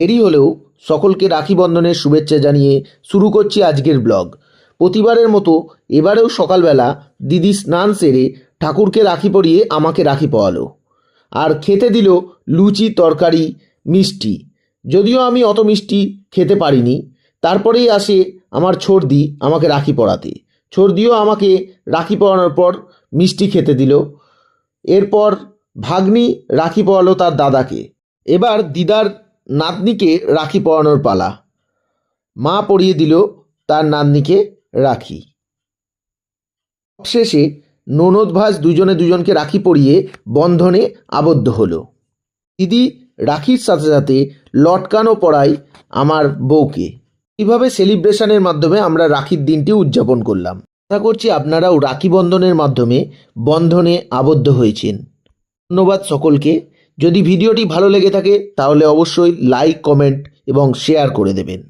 দেরি হলেও সকলকে রাখি বন্ধনের শুভেচ্ছা জানিয়ে শুরু করছি আজকের ব্লগ। প্রতিবারের মতো এবারেও সকালবেলা দিদি স্নান সেরে ঠাকুরকে রাখি পরিয়ে আমাকে রাখি পরালো, আর খেতে দিল লুচি, তরকারি, মিষ্টি। যদিও আমি অত মিষ্টি খেতে পারিনি। তারপরেই আসে আমার ছোড়দি আমাকে রাখি পরাতে। ছোড়দিও আমাকে রাখি পরানোর পর মিষ্টি খেতে দিল। এরপর ভাগ্নি রাখি পরালো তার দাদাকে। এবার দিদার নাতনিকে রাখি পরানোর পালা। মা পরিয়ে দিল তার নাতনিকে রাখি। শেষে ননদ ভাজ দুজনে দুজনকে রাখি পরিয়ে বন্ধনে আবদ্ধ হলো। দিদি রাখির সাথে সাথে লটকানো পরায় আমার বউকে। এইভাবে সেলিব্রেশনের মাধ্যমে আমরা রাখির দিনটি উদযাপন করলাম। আশা করছি আপনারাও রাখি বন্ধনের মাধ্যমে বন্ধনে আবদ্ধ হয়েছেন। ধন্যবাদ সকলকে। যদি ভিডিওটি ভালো লেগে থাকে তাহলে অবশ্যই লাইক, কমেন্ট এবং শেয়ার করে দেবেন।